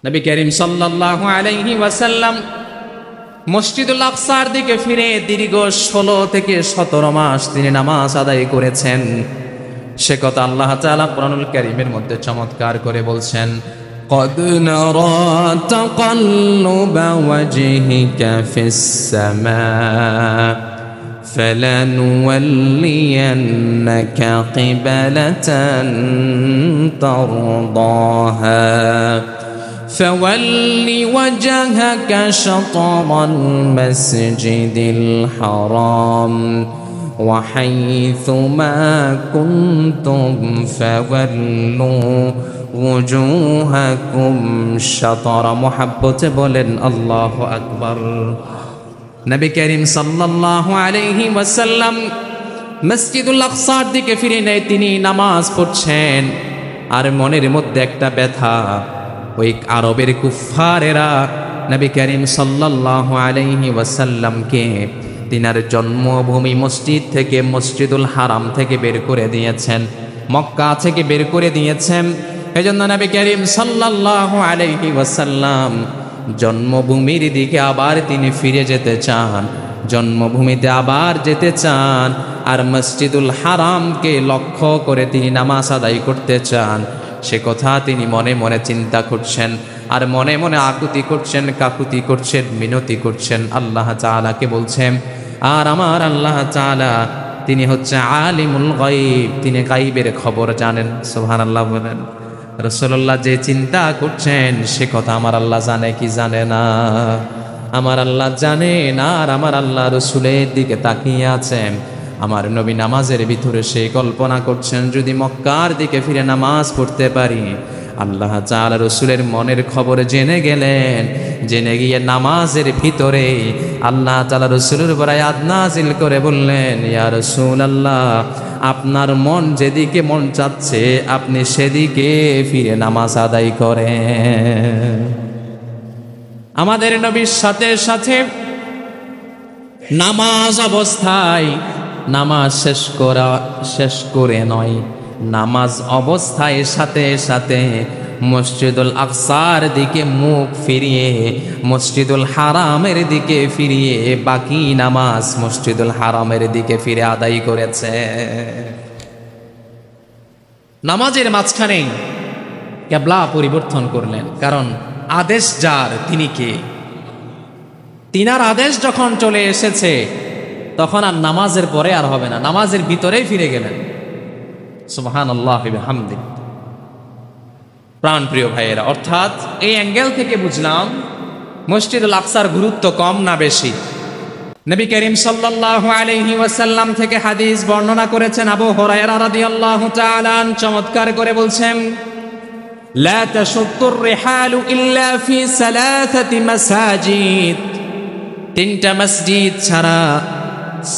নবী করিম সাল্লাল্লাহু আলাইহি ওয়াসাল্লাম মসজিদুল আকসার দিকে ফিরে দীর্ঘ 16 থেকে 17 মাস তিনি নামাজ আদায় করেছেন। সে কথা আল্লাহ তাআলা কোরআনুল কারীমের মধ্যে চমৎকার করে বলছেন, قد نرى تقلب وجهك في السماء فلنولينك قبلة ترضاها فول وجهك شطر المسجد الحرام وحيث ما كنتم فولوا وجوهكم شطر محبت বলেন আল্লাহু আকবার। নবী করিম সাল্লাল্লাহু আলাইহি ওয়াসাল্লাম মসজিদুল আকসার দিকে ফিরে তিনি নামাজ পড়ছেন, আর মনের মধ্যে একটা ব্যথা। ওই আরবের কুফফারেরা নবী করিম সাল্লাল্লাহু আলাইহি ওয়াসাল্লামকে তিনার জন্মভূমি মসজিদ থেকে মসজিদুল হারাম থেকে বের করে দিয়েছেন, মক্কা থেকে বের করে দিয়েছেন। এজন্য নবী করিম সাল্লাল্লাহু আলাইহি ওয়াসাল্লাম জন্মভূমির দিকে আবার তিনি ফিরে যেতে চান, জন্মভূমিতে আবার যেতে চান, আর মসজিদুল হারামকে লক্ষ্য করে তিনি নামাজ আদায় করতে চান। সে কথা তিনি মনে মনে চিন্তা করছেন, আর মনে মনে আকুতি করছেন, কাকুতি করছেন, মিনতি করছেন আল্লাহ তাআলাকে বলছেন। আর আমার আল্লাহ তাআলা তিনি হচ্ছে আলিমুল গায়ব, তিনি গায়বের খবর জানেন। সুবহানাল্লাহ বলেন। রাসূলুল্লাহ যে চিন্তা করছেন সে কথা আমার আল্লাহ জানে কি জানে না? আমার আল্লাহ জানেন। আর আমার আল্লাহ রাসূলের দিকে তাকিয়ে আছেন। আমার নবী নামাজের ভিতরে সেই কল্পনা করছেন, যদি মক্কার দিকে ফিরে নামাজ পড়তে পারি। আল্লাহ তাআলা রাসূলের মনের খবর জেনে গেলেন, জেনে গিয়ে নামাজের ভিতরে আল্লাহ তাআলা রাসূলের উপর আয়াত নাযিল করে বললেন, ইয়া রাসূলুল্লাহ, আপনার মন যেদিকে মন চাচ্ছে আপনি সেদিকে ফিরে নামাজ আদায় করেন। আমাদের নবীর সাথে সাথে নামাজ অবস্থায়, নামাজ শেষ করে নয়, নামাজ অবস্থায় সাথে সাথে মসজিদুল আকসার দিকে মুখ ফিরিয়ে মসজিদুল হারামের দিকে ফিরিয়ে বাকি নামাজ মসজিদুল হারামের দিকে ফিরে আদায় করেছে। নামাজের মাঝখানে কিবলা পরিবর্তন করলেন, কারণ আদেশ যার তিনি কে? তিনার আদেশ যখন চলে এসেছে তখন আর নামাজের পরে আর হবে না, নামাজের ভিতরেই ফিরে গেলেন। সুবহানাল্লাহি ওয়া বিহামদিহি। প্রাণ প্রিয় ভাইয়েরা, অর্থাৎ এই অ্যাঙ্গেল থেকে বুঝলাম মসজিদুল আকসার গুরুত্ব কম না বেশি? নবী করিম সাল্লাল্লাহু আলাইহি ওয়াসাল্লাম থেকে হাদিস বর্ণনা করেছেন আবু হুরায়রা রাদিয়াল্লাহু তাআলা চমৎকার করে বলছেন, লা তাশুদ্দুর রিহালু ইল্লা ফি সালাসাতি মাসাজিদ। তিনটা মসজিদ ছাড়া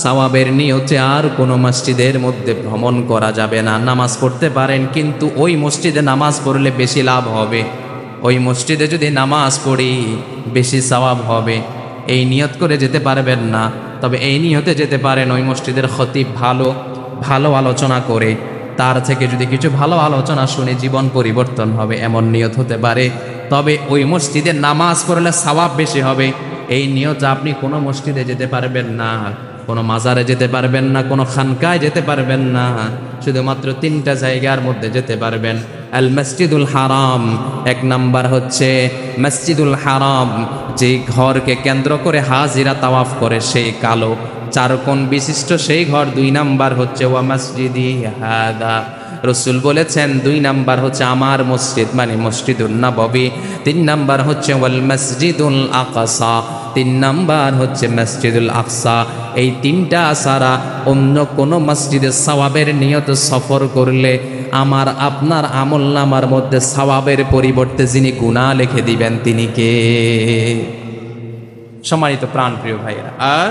সওয়াবের নিয়তে আর কোনো মসজিদের মধ্যে ভ্রমণ করা যাবে না। নামাজ পড়তে পারেন, কিন্তু ওই মসজিদে নামাজ পড়লে বেশি লাভ হবে, ওই মসজিদে যদি নামাজ পড়ি বেশি সওয়াব হবে, এই নিয়ত করে যেতে পারবেন না। তবে এই নিয়তে যেতে পারেন, ওই মসজিদের খতিব ভালো আলোচনা করে তার থেকে যদি কিছু ভালো আলোচনা শুনে জীবন পরিবর্তন হবে, এমন নিয়ত হতে পারে। তবে ওই মসজিদে নামাজ পড়লে সওয়াব বেশি হবে, এই নিয়তে আপনি কোনো মসজিদে যেতে পারবেন না, কোনো মাজারে যেতে পারবেন না, কোনো খানকায় যেতে পারবেন না, শুধুমাত্র তিনটা জায়গার মধ্যে যেতে পারবেন। আল মসজিদুল হারাম, এক নাম্বার হচ্ছে মসজিদুল হারাম, যে ঘরকে কেন্দ্র করে হাজিরা তাওয়াফ করে সেই কালো 4 কোণ বিশিষ্ট সেই ঘর। 2 নাম্বার হচ্ছে ওয়া মসজিদি হাদা, রসুল বলেছেন 2 নাম্বার হচ্ছে আমার মসজিদ মানে মসজিদুন নববী। 3 নাম্বার হচ্ছে ওয়াল মসজিদুল আকসা, 3 নাম্বার হচ্ছে মসজিদুল আকসা। এই 3টা ছাড়া অন্য কোনো মসজিদে সওয়াবের নিয়ত সফর করলে আমার আপনার আমলনামার মধ্যে সওয়াবের পরিবর্তে যিনি গুনাহ লিখে দিবেন তিনি কে? সম্মানিত প্রাণপ্রিয় ভাইয়েরা, আর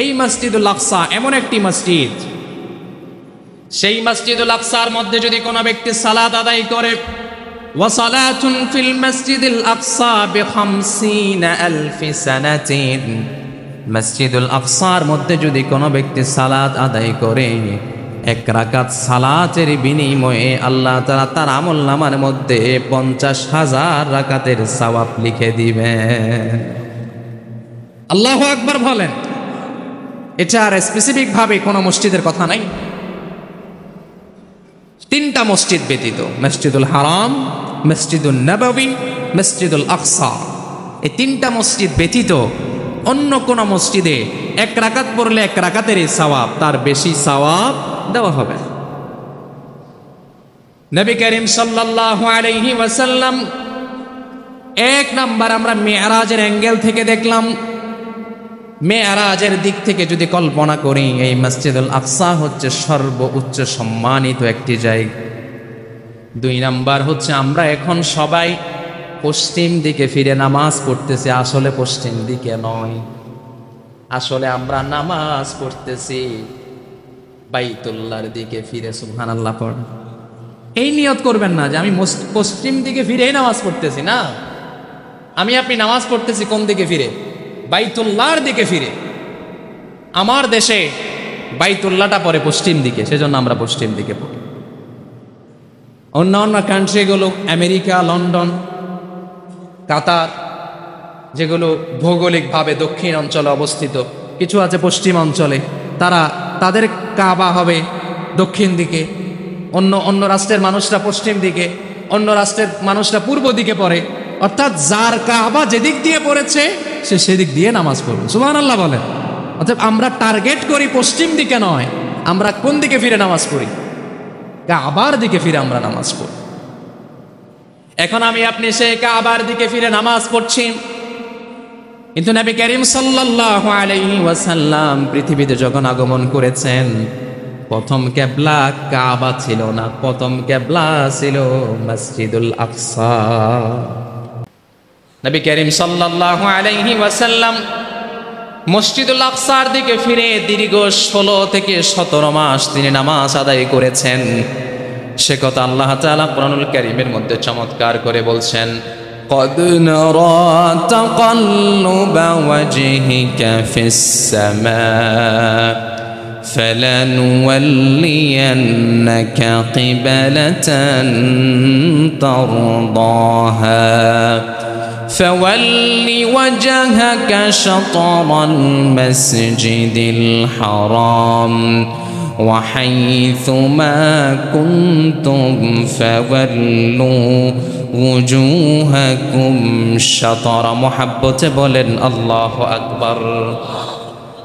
এই মসজিদুল আকসা এমন একটি মসজিদ, সেই মসজিদুল আকসার মধ্যে যদি কোনো ব্যক্তি সালাত আদায় করে, ওয়া সালাতুন ফিল মসজিদিল আকসা বি50,000 সানাতিন, মসজিদুল আকসার মধ্যে যদি কোনো ব্যক্তি সালাত আদায় করে এক রাকাত সালাতের বিনিময়ে আল্লাহ তাআলা তার আমলনামার মধ্যে 50,000 রাকাতের সওয়াব লিখে দিবেন। আল্লাহু আকবার বলেন। এটা আর স্পেসিফিক ভাবে কোনো মসজিদের কথা নাই, 3টা মসজিদ ব্যতীত, মসজিদুল হারাম, মসজিদুল নববী, মসজিদুল আকসা, এই 3টা মসজিদ ব্যতীত অন্য কোন মসজিদে 1 রাকাত পড়লে 1 রাকাতেরই সওয়াব, তার বেশি সওয়াব দেওয়া হবে। নবী করিম সাল্লাল্লাহু আলাইহি ওয়াসাল্লাম 1 নাম্বার আমরা মেরাজের অ্যাঙ্গেল থেকে দেখলাম। মেরাজের দিক থেকে যদি কল্পনা করি, এই মসজিদুল আকসা হচ্ছে সর্বোচ্চ সম্মানিত একটি জায়গা। 2 নাম্বার হচ্ছে আমরা এখন সবাই পশ্চিম দিকে ফিরে নামাজ পড়তেছি, আসলে পশ্চিম দিকে নয়, আসলে আমরা নামাজ পড়তেছি বাইতুল্লাহর দিকে ফিরে। সুবহানাল্লাহ পড়। এই নিয়ত করবেন না যে আমি পশ্চিম দিকে ফিরেই নামাজ পড়তেছি, না, আপনি নামাজ পড়তেছি কোন দিকে ফিরে? বাইতুল্লাহর দিকে ফিরে। আমার দেশে বাইতুল্লাহটা পড়ে পশ্চিম দিকে, সেজন্য আমরা পশ্চিম দিকে পড়ি। অন্য কান্ট্রিগুলো আমেরিকা, লন্ডন, কাতার, যেগুলো ভৌগোলিকভাবে দক্ষিণ অঞ্চলে অবস্থিত, কিছু আছে পশ্চিম অঞ্চলে, তাদের কাবা হবে দক্ষিণ দিকে, অন্য রাষ্ট্রের মানুষরা পশ্চিম দিকে, অন্য রাষ্ট্রের মানুষরা পূর্ব দিকে পড়ে। অর্থাৎ যার কাবা যেদিক দিয়ে পড়েছে সে সেদিক দিয়ে নামাজ পড়বে। সুবহানাল্লাহ বলেন। অর্থাৎ আমরা টার্গেট করি পশ্চিম দিকে নয়, আমরা কোন দিকে ফিরে নামাজ পড়ি? কাবার দিকে ফিরে আমরা নামাজ পড়ি। এখন আপনি সেই কাবার দিকে ফিরে নামাজ পড়ছি, কিন্তু নবী করিম সাল্লাল্লাহু আলাইহি ওয়াসাল্লাম পৃথিবীতে যখন আগমন করেছেন, প্রথম কিবলা কাবা ছিল না, প্রথম কিবলা ছিল মসজিদুল আকসা। নবী করিম সাল্লাল্লাহু আলাইহি ওয়াসাল্লাম মসজিদুল আকসার দিকে ফিরে দীর্ঘ 16 থেকে 17 মাস তিনি নামাজ আদায় করেছেন। সে কথা আল্লাহ তাআলা কুরআনুল কারীমের মধ্যে চমৎকার করে বলছেন, قد نرى تقلب وجهك في السماء فلنولينك قبلة ترضاها فول وجهك شطر المسجد الحرام وحيث ما كنتم فولوا وجوهكم شطر محبت বলেন আল্লাহু আকবার।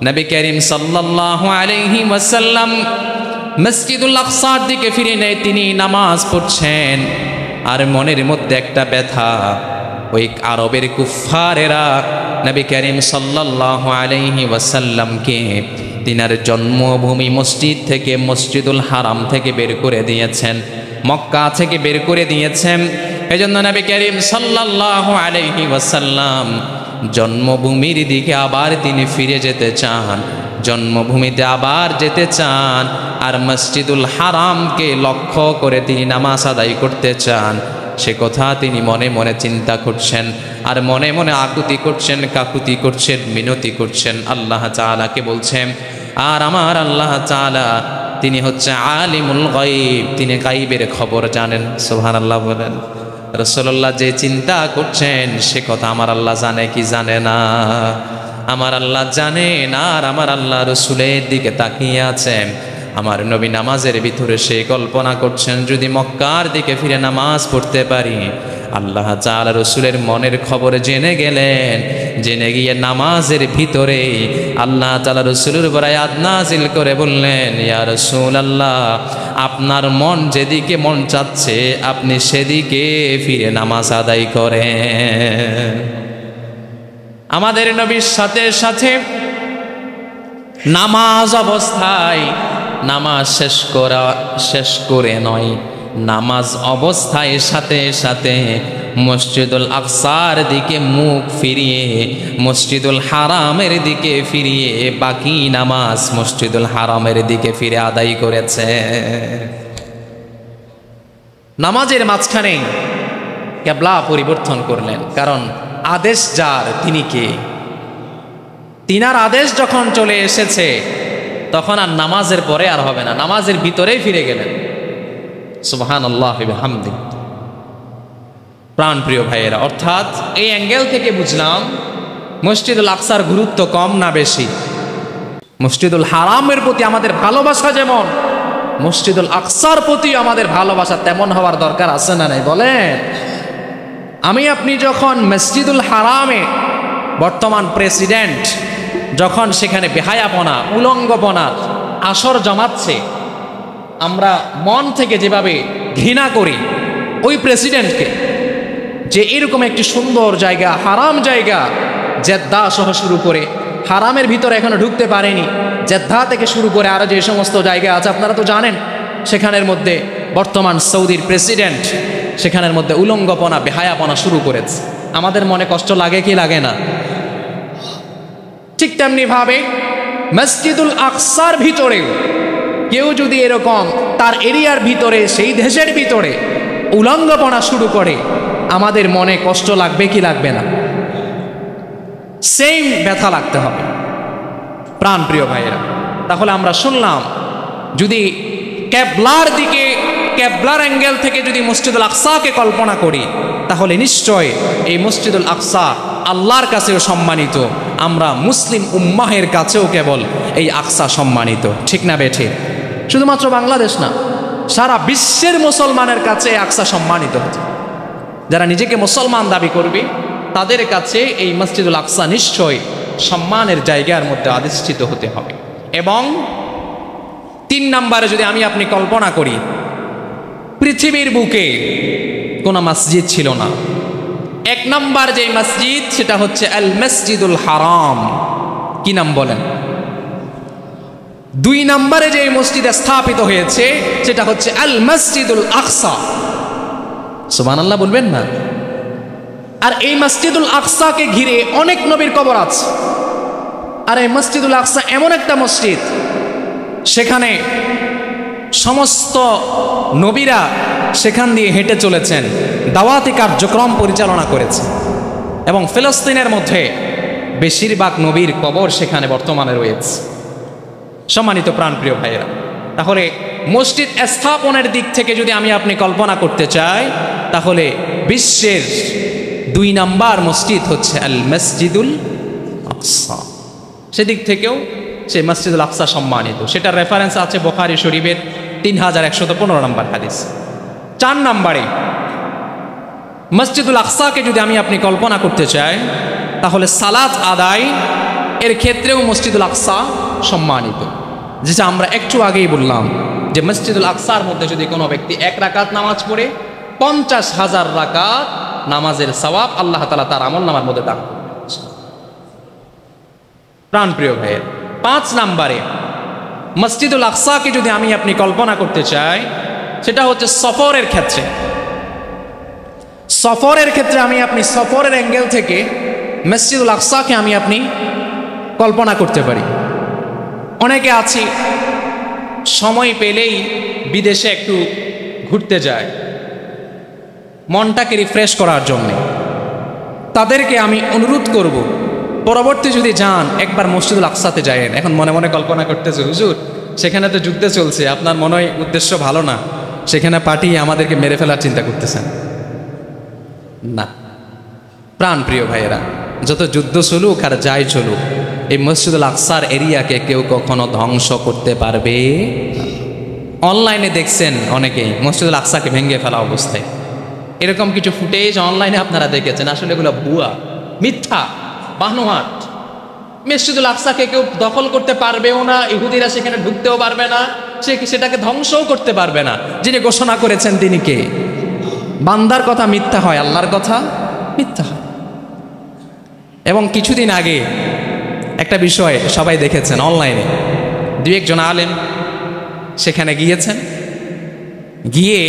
নবী করিম সাল্লাল্লাহু আলাইহি ওয়াসাল্লাম মসজিদুল আকসার দিকে ফিরে তিনি নামাজ পড়ছেন, আর মনের মধ্যে একটা ব্যথা। ওই আরবের কুফফারেরা নবী করিম সাল্লাল্লাহু আলাইহি ওয়াসাল্লামকে তিনার জন্মভূমি মসজিদ থেকে, মসজিদুল হারাম থেকে বের করে দিয়েছেন, মক্কা থেকে বের করে দিয়েছেন। এজন্য নবী করিম সাল্লাল্লাহু আলাইহি ওয়াসাল্লাম জন্মভূমির দিকে আবার তিনি ফিরে যেতে চান, জন্মভূমিতে আবার যেতে চান, আর মসজিদুল হারামকে লক্ষ্য করে তিনি নামাজ আদায় করতে চান। সে কথা তিনি মনে মনে চিন্তা করছেন, আর মনে মনে আকুতি করছেন, কাকুতি করছেন, মিনতি করছেন, আল্লাহ তাআলাকে বলছেন। আর আমার আল্লাহ তাআলা তিনি হচ্ছে আলিমুল গায়ব, তিনি গায়বের খবর জানেন। সুবহানাল্লাহ বলেন। রাসূলুল্লাহ যে চিন্তা করছেন সে কথা আমার আল্লাহ জানে কি জানে না? আমার আল্লাহ জানেন। আর আমার আল্লাহ রাসূলের দিকে তাকিয়ে আছেন। আমার নবী নামাজের ভিতরে সে কল্পনা করছেন, যদি মক্কার দিকে ফিরে নামাজ পড়তে পারি। আল্লাহ তাআলা রাসূলের মনের খবর জেনে গেলেন, জেনে গিয়ে নামাজের ভিতরে আল্লাহ তাআলা রাসূলের উপর আয়াত নাযিল করে বললেন, ইয়া রাসূলুল্লাহ, আপনার মন যেদিকে মন চাচ্ছে আপনি সেদিকে ফিরে নামাজ আদায় করেন। আমাদের নবীর সাথে সাথে নামাজ অবস্থায়, নামাজ শেষ করে নয়, নামাজ অবস্থায় সাথে সাথে মসজিদুল আকসার দিকে মুখ ফিরিয়ে, মসজিদুল হারামের দিকে ফিরিয়ে বাকি নামাজ মসজিদুল হারামের দিকে ফিরে আদায় করেছে। নামাজের মাঝখানে কিবলা পরিবর্তন করলেন, কারণ আদেশ যার তিনি কে? তিনার আদেশ যখন চলে এসেছে তখন আর নামাজের পরে আর হবে না, নামাজের ভিতরেই ফিরে গেলেন। সুবহানাল্লাহ ওয়া বিহামদিহি। প্রাণ প্রিয় ভাইয়েরা, অর্থাৎ এই অ্যাঙ্গেল থেকে বুঝলাম মসজিদুল আকসার গুরুত্ব কম না বেশি? মসজিদুল হারামের প্রতি আমাদের ভালোবাসা যেমন, মসজিদুল আকসার প্রতি আমাদের ভালোবাসা তেমন হওয়ার দরকার আছে না নাই বলেন? আমি আপনি যখন মসজিদুল হারামে বর্তমান প্রেসিডেন্ট যখন সেখানে বেহায়াপনা উলঙ্গপনা আসর জমাচ্ছে, আমরা মন থেকে যেভাবে ঘৃণা করি ওই প্রেসিডেন্টকে, যে এরকম একটি সুন্দর জায়গা, হারাম জায়গা, জেদ্দা সহ শুরু করে, হারামের ভিতরে এখনো ঢুকতে পারেনি, জেদ্দা থেকে শুরু করে আরো যে সমস্ত জায়গা আছে আপনারা তো জানেন, সেখানের মধ্যে বর্তমান সৌদির প্রেসিডেন্ট সেখানের মধ্যে উলঙ্গপনা বেহায়াপনা শুরু করেছে। আমাদের মনে কষ্ট লাগে কি লাগে না? ঠিক তেমনি ভাবে মসজিদুল আকসার ভিতরেও কেউ যদি এরকম তার এরিয়ার ভিতরে, সেই দেশের ভিতরে উলঙ্গপনা শুরু করে, আমাদের মনে কষ্ট লাগবে কি লাগবে না? সেম ব্যথা লাগতে হবে। প্রাণ প্রিয় ভাইয়েরা, তাহলে আমরা শুনলাম, যদি কেবলার দিকে, কেবলার অ্যাঙ্গেল থেকে যদি মসজিদুল আকসাকে কল্পনা করি, তাহলে নিশ্চয় এই মসজিদুল আকসা আল্লাহর কাছেও সম্মানিত, আমরা মুসলিম উম্মাহের কাছেও কেবল এই আকসা সম্মানিত। ঠিক না বেঠে? শুধুমাত্র বাংলাদেশ না, সারা বিশ্বের মুসলমানের কাছে আকসা সম্মানিত হচ্ছে। যারা নিজেকে মুসলমান দাবি করবে তাদের কাছে এই মসজিদুল আকসা নিশ্চয় সম্মানের জায়গার মধ্যে অধিষ্ঠিত হতে হবে। এবং 3 নম্বরে যদি আমি আপনি কল্পনা করি, পৃথিবীর বুকে কোনো মসজিদ ছিল না। 1 নম্বর যে মসজিদ সেটা হচ্ছে আল মসজিদুল হারাম। কি নাম বলেন? 2 নম্বরে যে মসজিদ স্থাপিত হয়েছে সেটা হচ্ছে আল মসজিদুল আকসা। সুবহানাল্লাহ বলবেন না? আর এই মসজিদুল আকসাকে ঘিরে অনেক নবীর কবর আছে। আর এই মসজিদুল আকসা এমন একটা মসজিদ, সেখানে সমস্ত নবীরা সেখান দিয়ে হেঁটে চলেছেন, দাওয়াতি কার্যক্রম পরিচালনা করেছে, এবং ফিলিস্তিনের মধ্যে বেশিরভাগ নবীর কবর সেখানে বর্তমানে রয়েছে। সম্মানিত প্রাণপ্রিয় ভাইয়েরা, তাহলে মসজিদ স্থাপনের দিক থেকে যদি আমি আপনি কল্পনা করতে চাই, তাহলে বিশ্বের 2 নম্বর মসজিদ হচ্ছে আল মসজিদুল আকসা। সেদিক থেকেও সে মসজিদুল আকসা সম্মানিত। সেটার রেফারেন্স আছে বুখারী শরীফের 3115 নম্বর হাদিস। 4 নম্বরে মসজিদুল আকসাকে যদি আমি আপনি কল্পনা করতে চাই, তাহলে সালাত আদায় এর ক্ষেত্রেও মসজিদুল আকসা সম্মানিত। যেটা আমরা একটু আগেই বললাম, যে মসজিদুল আকসার মধ্যে যদি কোনো ব্যক্তি 1 রাকাত নামাজ পড়ে 50,000 রাকাত নামাজের সওয়াব আল্লাহ তাআলা তার আমলনামার মধ্যে দান করবেন। প্রাণপ্রিয় ভাইয়ের, 5 নম্বরে মসজিদুল আকসাকে যদি আমি আপনি কল্পনা করতে চাই, সেটা হচ্ছে সফরের ক্ষেত্রে। সফরের ক্ষেত্রে আমি আপনি সফরের অ্যাঙ্গেল থেকে মসজিদুল আকসাকে আমি আপনি কল্পনা করতে পারি। অনেকে আছি সময় পেলেই বিদেশে একটু ঘুরতে যায় মনটাকে রিফ্রেশ করার জন্যে। তাদেরকে আমি অনুরোধ করব, পরবর্তী যদি যান একবার মসজিদুল আকসাতে যায়েন। এখন মনে মনে কল্পনা করতেছে, হুজুর সেখানে তো যুদ্ধ চলছে, আপনার মনে হয় উদ্দেশ্য ভালো না, সেখানে পাঠিয়ে আমাদেরকে মেরে ফেলার চিন্তা করতেছেন না। প্রাণ প্রিয় ভাইয়েরা, যত যুদ্ধ চলুক আর যাই চলুক, এই মসজিদুল আকসার এরিয়াকে কেউ কখনো ধ্বংস করতে পারবে না। অনলাইনে দেখছেন অনেকেই মসজিদুল আকসাকে ভেঙে ফেলা অবস্থায়, এরকম কিছু ফুটেজ অনলাইনে আপনারা দেখেছেন। আসলে এগুলো ভুয়া, মিথ্যা, বানোয়াট। মসজিদুল আকসাকে কেউ দখল করতে পারবেও না, ইহুদিরা সেখানে ঢুকতেও পারবে না, সেটাকে ধ্বংসও করতে পারবে না। যিনি ঘোষণা করেছেন তিনি কে? বান্দার কথা মিথ্যা হয়, আল্লাহর কথা মিথ্যা হয়। এবং কিছুদিন আগে একটা বিষয় সবাই দেখেছেন অনলাইনে, 2-1 জন আলেম সেখানে গিয়েছেন, গিয়ে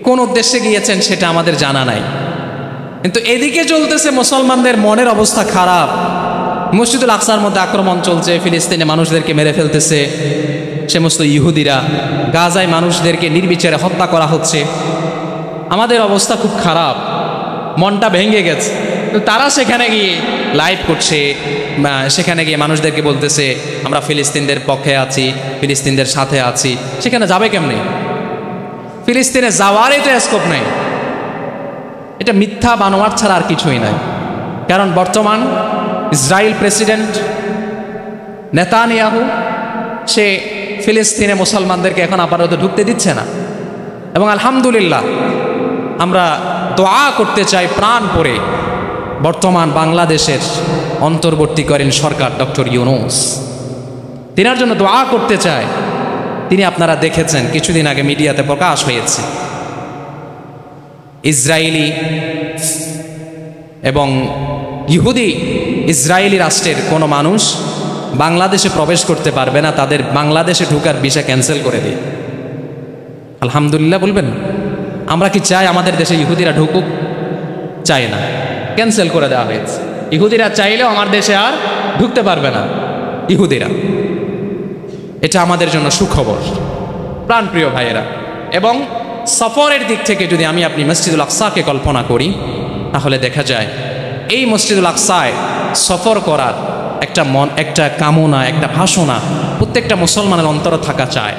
কোন উদ্দেশ্যে গিয়েছেন সেটা আমাদের জানা নাই, কিন্তু এদিকে চলতেছে মুসলমানদের মনের অবস্থা খারাপ। মসজিদুল আকসার মধ্যে আক্রমণ চলছে, ফিলিস্তিনে মানুষদেরকে মেরে ফেলতেছে সমস্ত ইহুদিরা, গাজায় মানুষদেরকে নির্বিচারে হত্যা করা হচ্ছে। আমাদের অবস্থা খুব খারাপ, মনটা ভেঙে গেছে। তো তারা সেখানে গিয়ে লাইভ করছে, সেখানে গিয়ে মানুষদেরকে বলতেছে আমরা ফিলিস্তিনদের পক্ষে আছি, ফিলিস্তিনদের সাথে আছি। সেখানে যাবে কেমনে? ফিলিস্তিনে যাওয়ারই তো স্কোপ নেই। এটা মিথ্যা বানোয়ার ছাড়া আর কিছুই নাই। কারণ বর্তমান ইসরায়েল প্রেসিডেন্ট নেতানিয়াহু সে ফিলিস্তিনে মুসলমানদেরকে এখন আপাতত ঢুকতে দিচ্ছে না। এবং আলহামদুলিল্লাহ আমরা দোয়া করতে চাই প্রাণ পড়ে বর্তমান বাংলাদেশের অন্তর্বর্তীকালীন সরকার ডক্টর ইউনূস, তিনার জন্য দোয়া করতে চাই। তিনি আপনারা দেখেছেন কিছুদিন আগে মিডিয়াতে প্রকাশ হয়েছে, ইসরায়েলি এবং ইহুদি ইসরায়েলি রাষ্ট্রের কোনো মানুষ বাংলাদেশে প্রবেশ করতে পারবে না, তাদের বাংলাদেশে ঢোকার ভিসা ক্যান্সেল করে দিই। আলহামদুলিল্লাহ বলবেন। আমরা কি চাই আমাদের দেশে ইহুদিরা ঢুকুক? চাই না, ক্যান্সেল করে দেওয়া হয়েছে। ইহুদিরা চাইলেও আমার দেশে আর ঢুকতে পারবে না ইহুদিরা। এটা আমাদের জন্য সুখবর প্রাণপ্রিয় ভাইয়েরা। এবং সফরের দিক থেকে যদি আমি আপনি মসজিদুল আকসাকে কল্পনা করি, তাহলে দেখা যায় এই মসজিদুল আকসায় সফর করার একটা কামনা, একটা ভাসনা প্রত্যেকটা মুসলমানের অন্তরে থাকা চায়।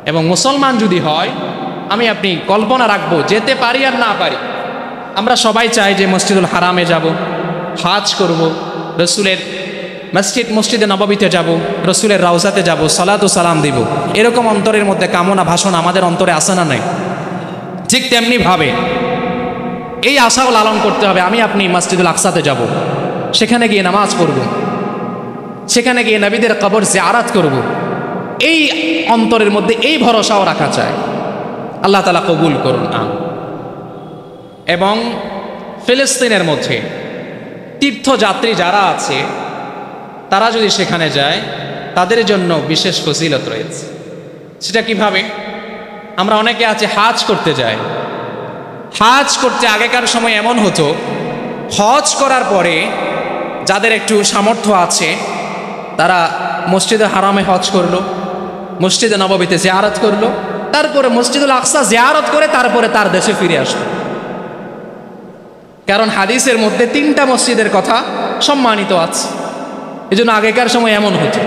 এবং মুসলমান যদি হয়, আমি আপনি কল্পনা রাখবো, যেতে পারি আর না পারি, আমরা সবাই চাই যে মসজিদুল হারামে যাব, হাজ করব, রসুলের মসজিদে নববীতে যাব, রসুলের রাউজাতে যাব, সালাত ও সালাম দিব। এরকম অন্তরের মধ্যে কামনা ভাষণ আমাদের অন্তরে আসে না নাই? ঠিক তেমনি ভাবে এই আশাও লালন করতে হবে, আমি আপনি মসজিদুল আকসাতে যাব, সেখানে গিয়ে নামাজ পড়ব, সেখানে গিয়ে নবীদের কবর জিয়ারত করব। এই অন্তরের মধ্যে এই ভরসাও রাখা চায়। আল্লাহ তাআলা কবুল করুন। এবং ফিলিস্তিনের মধ্যে তীর্থযাত্রী যারা আছে, তারা যদি সেখানে যায়, তাদের জন্য বিশেষ ফজিলত রয়েছে। সেটা কিভাবে? আমরা অনেকে আছে হাজ করতে যাই। হাজ করতে আগেকার সময় এমন হতো, হজ করার পরে যাদের একটু সামর্থ্য আছে তারা মসজিদে হারামে হজ করলো, মসজিদে নববীতে জিয়ারত করলো, তারপরে মসজিদুল আকসা জিয়ারত করে তারপরে তার দেশে ফিরে আসলো। কারণ হাদিসের মধ্যে 3টা মসজিদের কথা সম্মানিত আছে। এই জন্য আগেকার সময় এমন হতো,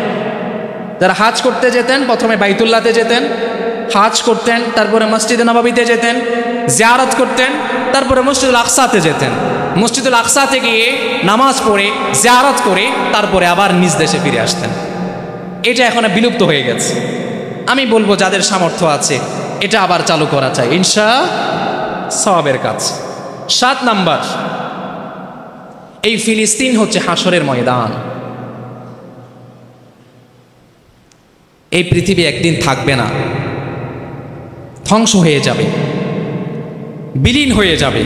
যারা হাজ করতে যেতেন প্রথমে বাইতুল্লাহতে যেতেন, হাজ করতেন, তারপরে মসজিদে নববীতে যেতেন, জিয়ারত করতেন, তারপরে মসজিদুল আকসাতে যেতেন। মসজিদুল আকসাতে গিয়ে নামাজ পড়ে জিয়ারত করে তারপরে আবার নিজ দেশে ফিরে আসতেন। এটা এখন বিলুপ্ত হয়ে গেছে। আমি বলবো যাদের সামর্থ্য আছে এটা আবার চালু করা চাই, ইনশাআল্লাহ সওয়াবের কাজ। 7 নাম্বার, এই ফিলিস্তিন হচ্ছে হাসরের ময়দান। এই পৃথিবী একদিন থাকবে না, ধ্বংস হয়ে যাবে, বিলীন হয়ে যাবে।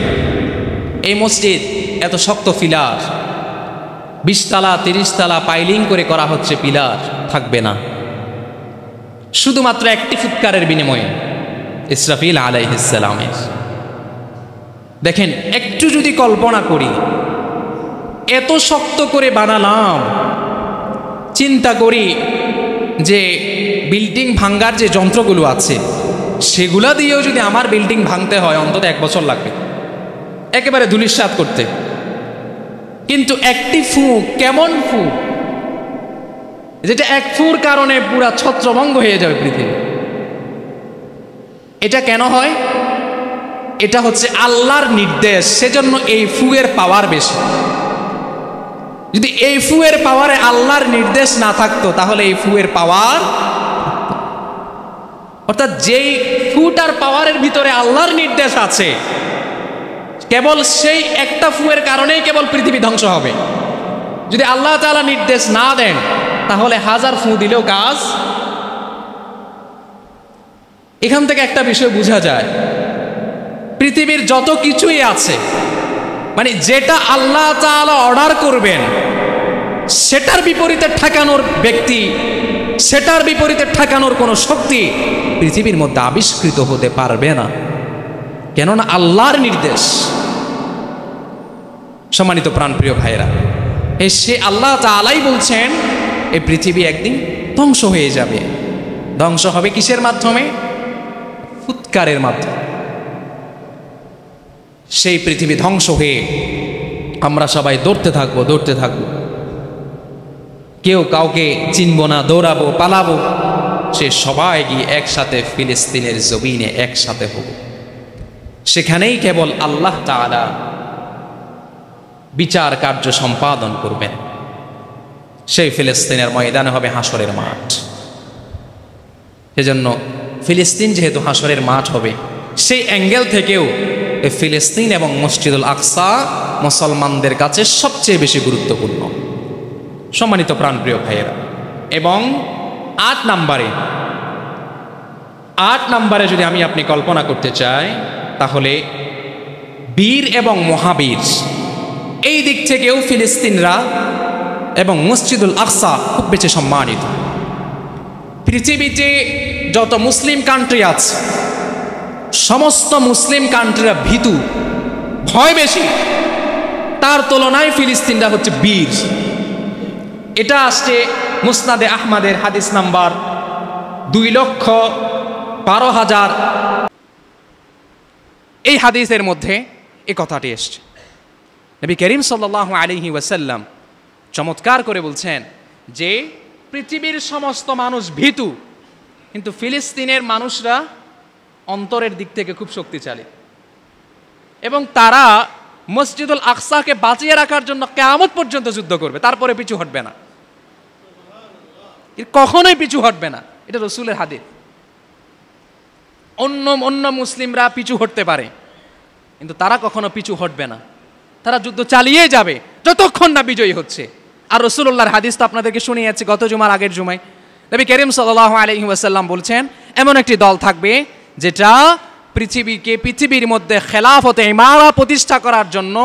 এই মসজিদ এত শক্ত পিলার, 20 তলা 30 তলা পাইলিং করে করা হচ্ছে, পিলার থাকবে না। শুধুমাত্র একটি ফুৎকারের বিনিময়ে ইসরাফিল আলাইহিস সালামের। দেখেন, একটু যদি কল্পনা করি, এত শক্ত করে বানালাম, চিন্তা করি যে বিল্ডিং ভাঙ্গার যে যন্ত্রগুলো আছে সেগুলা দিয়েও যদি আমার বিল্ডিং ভাঙতে হয় অন্তত 1 বছর লাগবে একেবারে ধূলিসাৎ করতে। কিন্তু একটি ফু, কেমন ফু, যেটা এক ফুর কারণে পুরা ছত্রভঙ্গ হয়ে যাবে পৃথিবী। এটা কেন হয়? এটা হচ্ছে আল্লাহর নির্দেশ, সেজন্য এই ফুয়ের পাওয়ার বেশি। যদি এই ফুয়ের পাওয়ারে আল্লাহর নির্দেশ না থাকতো তাহলে এই ফুয়ের পাওয়ার, অর্থাৎ যেই ফুটার পাওয়ারের ভিতরে আল্লাহর নির্দেশ আছে, কেবল সেই একটা ফুয়ের কারণেই কেবল পৃথিবী ধ্বংস হবে। যদি আল্লাহ তাআলা নির্দেশ না দেন তাহলে 1000 ফু দিলেও কাজ। এখান থেকে একটা বিষয় বোঝা যায়, পৃথিবীর যত কিছুই আছে, মানে যেটা আল্লাহ তাআলা অর্ডার করবেন সেটার বিপরীতে ঠেকানোর ব্যক্তি, সেটার বিপরীতে ঠেকানোর কোনো শক্তি পৃথিবীর মধ্যে আবিষ্কৃত হতে পারবে না, কেননা আল্লাহর নির্দেশ। সম্মানিত প্রাণপ্রিয় ভাইয়েরা, সে আল্লাহ তাআলাই বলছেন এই পৃথিবী একদিন ধ্বংস হয়ে যাবে। ধ্বংস হবে কিসের মাধ্যমে? ফুৎকারের মাধ্যমে। সেই পৃথিবী ধ্বংস হয়ে আমরা সবাই দৌড়তে থাকবো, কেউ কাউকে চিনব না, দৌড়াবো, পালাবো, সে সবাই গিয়ে একসাথে ফিলিস্তিনের জমিনে একসাথে হব। সেখানেই কেবল আল্লাহ তাআলা বিচার কার্য সম্পাদন করবেন। সেই ফিলিস্তিনের ময়দানে হবে হাসরের মাঠ। সেজন্য ফিলিস্তিন যেহেতু হাসরের মাঠ হবে, সেই অ্যাঙ্গেল থেকেও ফিলিস্তিন এবং মসজিদুল আকসা মুসলমানদের কাছে সবচেয়ে বেশি গুরুত্বপূর্ণ। সম্মানিত প্রাণপ্রিয় ভাইয়েরা, এবং ৮ নম্বরে যদি আমি আপনি কল্পনা করতে চাই, তাহলে বীর এবং মহাবীর এই দিক থেকেও ফিলিস্তিনরা এবং মসজিদুল আকসা খুব বেশি সম্মানিত। পৃথিবীতে যত মুসলিম কান্ট্রি আছে, সমস্ত মুসলিম কান্ট্রিরা ভীতু, ভয় বেশি, তার তুলনায় ফিলিস্তিনরা হচ্ছে বীর। এটা আসছে মুসনাদে আহমদের হাদিস নাম্বার 2,12,000। এই হাদিসের মধ্যে এই কথাটি এসছে। নবী করিম সাল্লাল্লাহু আলাইহি ওয়াসাল্লাম চমৎকার করে বলছেন যে পৃথিবীর সমস্ত মানুষ ভীতু, কিন্তু ফিলিস্তিনের মানুষরা অন্তরের দিক থেকে খুব শক্তিশালী, এবং তারা মসজিদুল আকসাকে বাঁচিয়ে রাখার জন্য কিয়ামত পর্যন্ত যুদ্ধ করবে, তারপরে পিছু হটবে না, কখনোই পিছু হটবে না। এটা রাসূলের হাদিস। অন্য মুসলিমরা পিছু হটতে পারে, কিন্তু তারা কখনো পিছু হটবে না, তারা যুদ্ধ চালিয়ে যাবে যতক্ষণ না বিজয়ী হচ্ছে। আর রাসূলুল্লাহর হাদিস তো আপনাদেরকে শুনিয়েছি গত জুমার আগের জুমায়। নবী করিম সাল্লাল্লাহু আলাইহি ওয়াসাল্লাম বলছেন, এমন একটি দল থাকবে যেটা পৃথিবীর মধ্যে খেলাফতে ইমারা প্রতিষ্ঠা করার জন্য,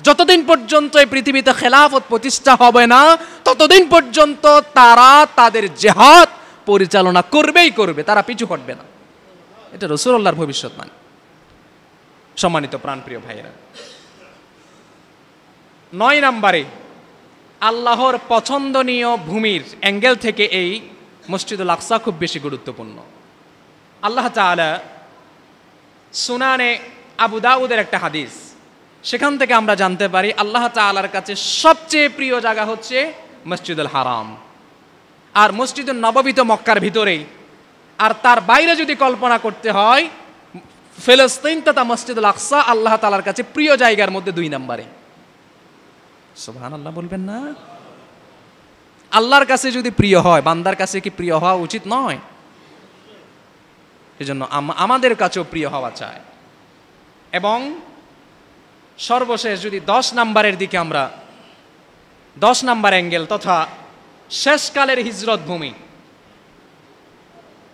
যতদিন পর্যন্ত এই পৃথিবীতে খেলাফত প্রতিষ্ঠা হবে না ততদিন পর্যন্ত তারা তাদের জিহাদ পরিচালনা করবেই করবে, তারা পিছু হটবে না। এটা রাসূলুল্লাহর ভবিষ্যৎবাণী। সম্মানিত প্রাণপ্রিয় ভাইয়েরা, ৯ নম্বরে আল্লাহর পছন্দনীয় ভূমির অ্যাঙ্গেল থেকে এই মসজিদুল আকসা খুব বেশি গুরুত্বপূর্ণ। আল্লাহ তাআলা সুনানে আবু দাউদের একটা হাদিস, সেখান থেকে আমরা জানতে পারি আল্লাহ তাআলার কাছে সবচেয়ে প্রিয় জায়গা হচ্ছে মসজিদুল হারাম। আর মসজিদুল নববী তো মক্কার ভিতরেই, আর তার বাইরে যদি কল্পনা করতে হয়, ফিলিস্তিন তথা মসজিদুল আকসা আল্লাহ তাআলার কাছে প্রিয় জায়গার মধ্যে ২ নম্বরে। সুবহানাল্লাহ বলবেন না? আল্লাহর কাছে যদি প্রিয় হয়, বান্দার কাছে কি প্রিয় হওয়া উচিত নয়? সেজন্য আমাদের কাছেও প্রিয় হওয়া চাই। এবং সর্বশেষ যদি ১০ নম্বরের দিকে আমরা ১০ নম্বর অ্যাঙ্গেল তথা শেষকালের হিজরত ভূমি,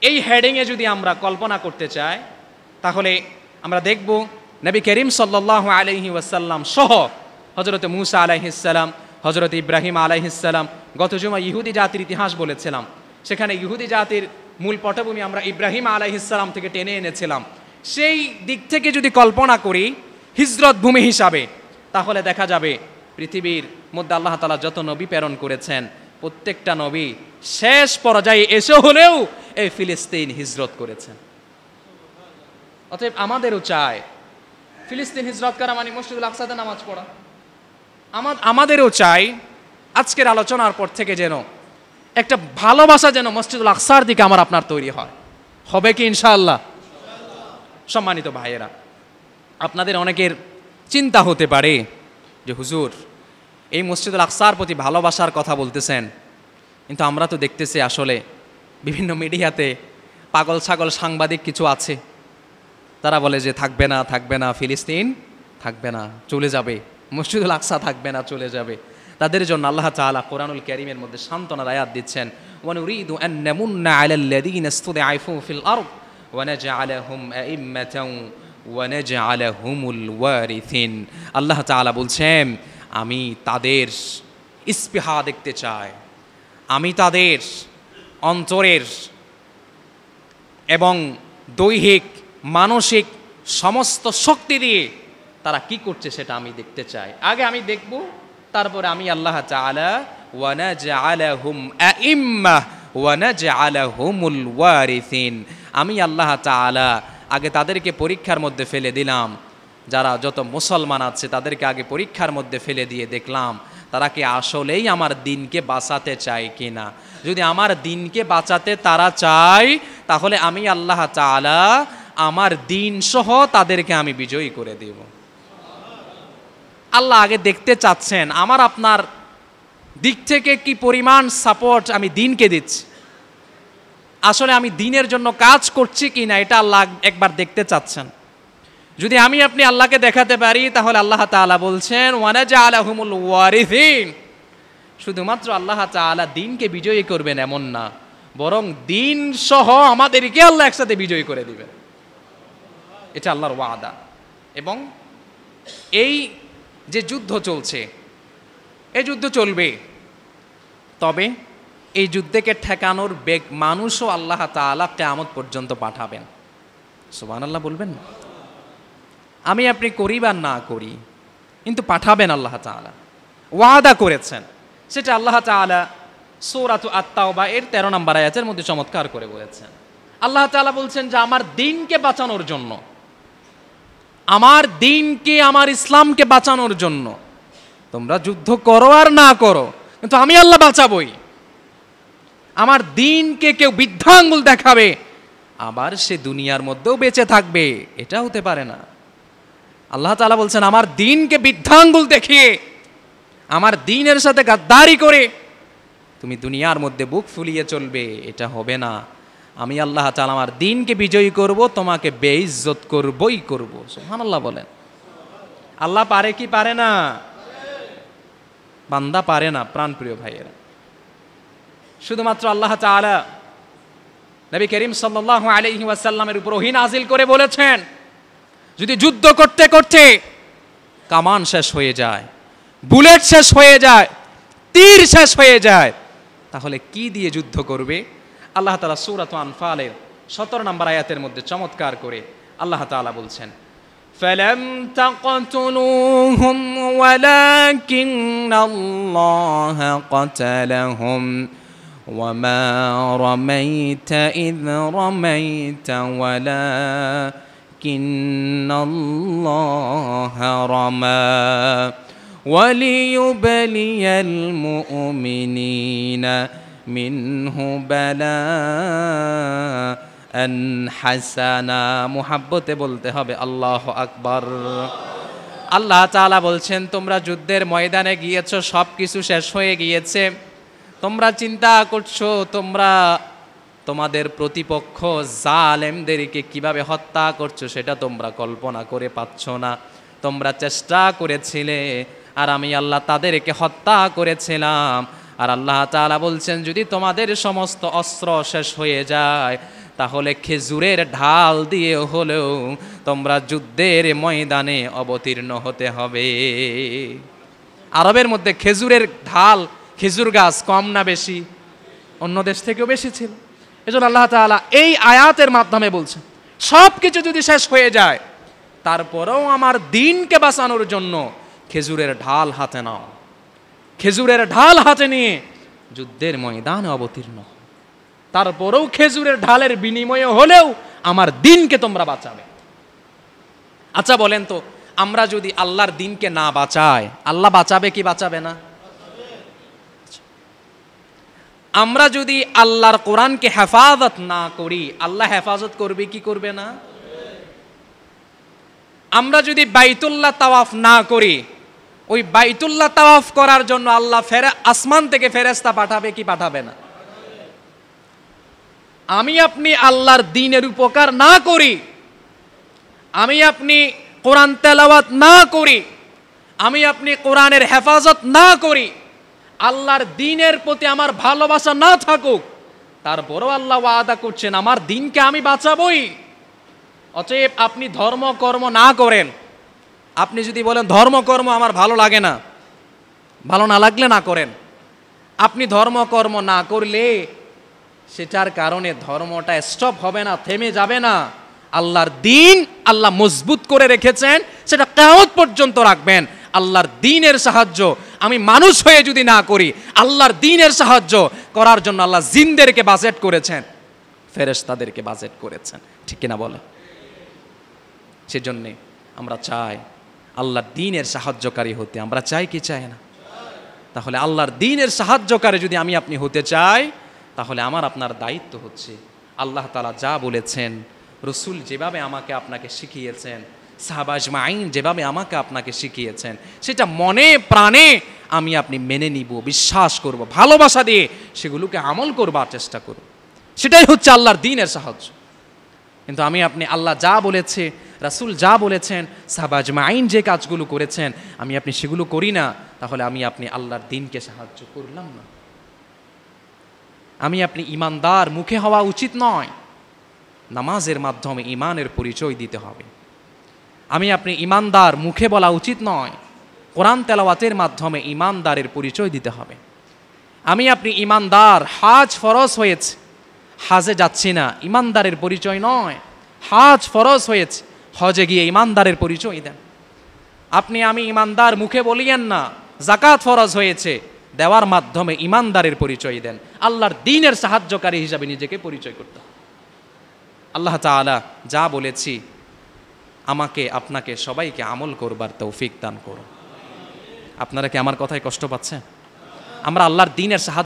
এই হেডিংয়ে যদি আমরা কল্পনা করতে চাই, তাহলে আমরা দেখব নবী করিম সাল্লাল্লাহু আলাইহি ওয়াসাল্লাম সহ হযরত মূসা আলাইহিস সালাম, হযরত ইব্রাহিম আলাইহিস সালাম, গত জুমা ইহুদি জাতির ইতিহাস বলেছিলাম, সেখানে ইহুদি জাতির মূল পটভূমি আমরা ইব্রাহিম আলাইহিস সালাম থেকে টেনে এনেছিলাম। সেই দিক থেকে যদি কল্পনা করি হিজরত ভূমি হিসাবে, তাহলে দেখা যাবে পৃথিবীর মধ্যে আল্লাহ তাআলা যত নবী প্রেরণ করেছেন, প্রত্যেকটা নবী শেষ পর্যায়ে এসে হলেও এই ফিলিস্তিন হিজরত করেছেন। অতএব আমাদেরও চাই ফিলিস্তিন হিজরত করা মানে মসজিদুল আকসাতে নামাজ পড়া। আমাদেরও চাই আজকের আলোচনার পর থেকে যেন একটা ভালোবাসা যেন মসজিদুল আকসার দিকে আমার আপনার তৈরি হয়। হবে কি ইনশাআল্লাহ? সম্মানিত ভাইয়েরা, আপনাদের অনেকের চিন্তা হতে পারে যে হুজুর এই মসজিদুল আকসার প্রতি ভালোবাসার কথা বলতেছেন, কিন্তু আমরা তো দেখতেছি আসলে বিভিন্ন মিডিয়াতে পাগল ছাগল সাংবাদিক কিছু আছে, তারা বলে যে থাকবে না ফিলিস্তিন, থাকবে না, চলে যাবে, মসজিদুল আকসা থাকবে না, চলে যাবে। তাদের জন্য আল্লাহ তাআলা কোরআনুল কারীমের মধ্যে সান্ত্বনার আয়াত দিচ্ছেন, ওয়া নুরিদু আন নামুন্না আলাল্লাযীনা ইসতুদআফু ফিল আরদ ওয়া নাজআলাহুম আইম্মাতান ওয়া নাজআলাহুমুল ওয়ারিসিন। আল্লাহ তাআলা বলছেন, আমি তাদের ইস্পিহা দেখতে চাই, আমি তাদের অন্তরের এবং দৈহিক মানসিক সমস্ত শক্তি দিয়ে তারা কি করছে সেটা আমি দেখতে চাই। আগে আমি দেখব, তারপরে আমি আল্লাহ তাআলা ওয়া নাজআলাহুম আইম্মাহ ওয়া নাজআলাহুমুল ওয়ারিসিন, আমি আল্লাহ তাআলা আগে তাদেরকে পরীক্ষার মধ্যে ফেলে দিলাম, যারা যত মুসলমান আছে তাদেরকে আগে পরীক্ষার মধ্যে ফেলে দিয়ে দেখলাম তারা কি আসলেই আমার দিনকে বাঁচাতে চায় কিনা। যদি আমার দিনকে বাঁচাতে তারা চায় তাহলে আমি আল্লাহ তাআলা আমার দিন সহ তাদেরকে আমি বিজয়ী করে দেব। আল্লাহ আগে দেখতে চাচ্ছেন আমার আপনার দিক থেকে কি পরিমাণ সাপোর্ট আমি দিনকে দিচ্ছি, আসলে আমি দিনের জন্য কাজ করছি কি না, এটা আল্লাহ একবার দেখতে চাচ্ছেন। যদি আমি আপনি আল্লাহকে দেখাতে পারি তাহলে আল্লাহ তাআলা বলছেন ওয়ানাজআলাহুমুল ওয়ারিসিন, শুধুমাত্র আল্লাহ তাআলা দিনকে বিজয়ী করবেন এমন না, বরং দিন সহ আমাদেরকে আল্লাহ একসাথে বিজয়ী করে দিবেন। এটা আল্লাহর ওয়াদা। এবং এই যে যুদ্ধ চলছে, এই যুদ্ধ চলবে, তবে এই যুদ্ধকে ঠেকানোর বেগ মানুষও আল্লাহ তাআলা কিয়ামত পর্যন্ত পাঠাবেন। সুবহানাল্লাহ বলবেন না? আমি আপনি করি বা না করি, কিন্তু পাঠাবেন আল্লাহ তাআলা, ওয়াদা করেছেন। সেটা আল্লাহ তাআলা সূরাতু আত-তাওবা এর 13 নম্বর আয়াতের মধ্যে চমৎকার করে বলেছেন। আল্লাহ তাআলা বলছেন যে আমার দিনকে বাঁচানোর জন্য, আমার দিনকে, আমার ইসলামকে বাঁচানোর জন্য তোমরা যুদ্ধ করো আর না করো, কিন্তু আমি আল্লাহ বাঁচাবই। আমার দিনকে কেউ বৃদ্ধাঙ্গুল দেখাবে আবার সে দুনিয়ার মধ্যেও বেঁচে থাকবে, এটা হতে পারে না। আল্লাহ তাআলা বলছেন আমার দিনকে বৃদ্ধাঙ্গুল দেখিয়ে, আমার দিনের সাথে গাদ্দারি করে তুমি দুনিয়ার মধ্যে বুক ফুলিয়ে চলবে, এটা হবে না। আমি আল্লাহ তাআলা আমার দিনকে বিজয়ী করব, তোমাকে বেইজ্জত করবই করব। সুবহানাল্লাহ বলেন। আল্লাহ পারে কি পারে না? বান্দা পারে না। প্রাণপ্রিয় ভাইয়েরা, শুধুমাত্র আল্লাহ তাআলা নবী করিম সাল্লাল্লাহু আলাইহি ওয়াসাল্লামের উপর ওহী নাযিল করে বলেছেন যদি যুদ্ধ করতে করতে কামান শেষ হয়ে যায়, বুলেট শেষ হয়ে যায়, তীর শেষ হয়ে যায়, তাহলে কি দিয়ে যুদ্ধ করবে? আল্লাহ তাআলা সূরাতুল আনফালের 17 নম্বর আয়াতের মধ্যে চমৎকার করে আল্লাহ তাআলা বলছেন ফালাম তাকতুলুহুম ওয়ালাকিন্নাল্লাহ কাতালাহুম ওয়ামা রামাইতা ইয রামাইতা ওয়ালাকিন্নাল্লাহ রামা ওয়ালিয়ুবলিয়াল মুমিনিনা মিনহু বালাআন হাসানা। মুহাব্বতে বলতে হবে আল্লাহু আকবার। আল্লাহ তাআলা বলছেন তোমরা যুদ্ধের ময়দানে গিয়েছো, সব কিছু শেষ হয়ে গিয়েছে, তোমরা চিন্তা করছো তোমরা তোমাদের প্রতিপক্ষ জালেমদেরকে কিভাবে হত্যা করছো সেটা তোমরা কল্পনা করে পাচ্ছ না। তোমরা চেষ্টা করেছিলে আর আমি আল্লাহ তাদেরকে হত্যা করেছিলাম। আর আল্লাহ তাআলা বলছেন যদি তোমাদের সমস্ত অস্ত্র শেষ হয়ে যায় তাহলে খেজুরের ঢাল দিয়ে হলেও তোমরা যুদ্ধের ময়দানে অবতীর্ণ হতে হবে। আরবের মধ্যে খেজুরের ঢাল, খেজুর গাছ কম না বেশি? অন্য দেশ থেকেও বেশি ছিল। এজন্য আল্লাহ তাআলা এই আয়াতের মাধ্যমে বলছেন সব কিছু যদি শেষ হয়ে যায় তারপরেও আমার দিনকে বাঁচানোর জন্য খেজুরের ঢাল হাতে নাও, খেজুরের ঢাল হাতে নিয়ে যুদ্ধের ময়দানে অবতীর্ণ। তারপরেও খেজুরের ঢালের বিনিময়ে হলেও আমার দিনকে তোমরা বাঁচাবে। আচ্ছা বলেন তো, আমরা যদি আল্লাহর দিনকে না বাঁচাই আল্লাহ বাঁচাবে কি বাঁচাবে না? আমরা যদি আল্লাহর কোরআনকে হেফাজত না করি আল্লাহ হেফাজত করবে কি করবে না? আমরা যদি বাইতুল্লাহ তাওয়াফ না করি, ওই বাইতুল্লাহ তাওয়াফ করার জন্য আল্লাহ আসমান থেকে ফেরেশতা পাঠাবে কি পাঠাবে না? আমি আপনি আল্লাহর দ্বীনের উপকার না করি, আমি আপনি কোরআন তেলাওয়াত না করি, আমি আপনি কোরআনের হেফাজত না করি, আল্লাহর দ্বীনের প্রতি আমার ভালোবাসা না থাকুক, তারপরও আল্লাহ ওয়াদা করছেন আমার দ্বীনকে আমি বাঁচাবই। অতএব আপনি ধর্মকর্ম না করেন, আপনি যদি বলেন ধর্মকর্ম আমার ভালো লাগে না, ভালো না লাগলে না করেন, আপনি ধর্মকর্ম না করলে সেটার কারণে ধর্মটা স্টপ হবে না, থেমে যাবে না। আল্লাহর দ্বীন আল্লাহ মজবুত করে রেখেছেন, সেটা কিয়ামত পর্যন্ত রাখবেন। আল্লাহর দ্বীনের সাহায্য আমি মানুষ হয়ে যদি না করি, আল্লাহর দ্বীনের সাহায্য করার জন্য আল্লাহ জিনদেরকে বাজেট করেছেন, ফেরেশতাদেরকে বাজেট করেছেন, ঠিক কিনা বলে? সেজন্যে আমরা চাই আল্লাহর দ্বীনের সাহায্যকারী হতে। আমরা চাই কি চাই না? তাহলে আল্লাহর দ্বীনের সাহায্যকারী যদি আমি আপনি হতে চাই, তাহলে আমার আপনার দায়িত্ব হচ্ছে আল্লাহ তাআলা যা বলেছেন, রসুল যেভাবে আমাকে আপনাকে শিখিয়েছেন, সাহাবা আজমাইন যেভাবে আমাকে আপনাকে শিখিয়েছেন, সেটা মনে প্রাণে আমি আপনি মেনে নিব, বিশ্বাস করব, ভালোবাসা দিয়ে সেগুলোকে আমল করবার চেষ্টা করব। সেটাই হচ্ছে আল্লাহর দ্বীনের সাহায্য। কিন্তু আমি আপনি আল্লাহ যা বলেছে, রাসূল যা বলেছেন, সাহাবা আজমাইন যে কাজগুলো করেছেন, আমি আপনি সেগুলো করি না, তাহলে আমি আপনি আল্লাহর দ্বীনকে সাহায্য করলাম না। আমি আপনি ইমানদার মুখে হওয়া উচিত নয়, নামাজের মাধ্যমে ইমানের পরিচয় দিতে হবে। আমি আপনি ইমানদার মুখে বলা উচিত নয়, কোরআন তেলাওয়াতের মাধ্যমে ইমানদারের পরিচয় দিতে হবে। আমি আপনি ইমানদার, হাজ ফরজ হয়েছে, হাজে যাচ্ছি না, ইমানদারের পরিচয় নয়। হাজ ফরজ হয়েছে, হজে গিয়ে ইমানদারের পরিচয় দেন। আপনি আমি ইমানদার মুখে বলিয়েন না, যাকাত ফরজ হয়েছে, দেওয়ার মাধ্যমে ইমানদারের পরিচয় দেন। আল্লাহর দ্বীনের সাহায্যকারী হিসাবে নিজেকে পরিচয় করতে হবে। আল্লাহ তাআলা যা বলেছি আমাকে আপনাকে সবাইকে আমল করবার তৌফিক দান করুন। আপনারা কি আমার কথায় কষ্ট পাচ্ছেন? আমরা আল্লাহর দ্বীনের সাহায্য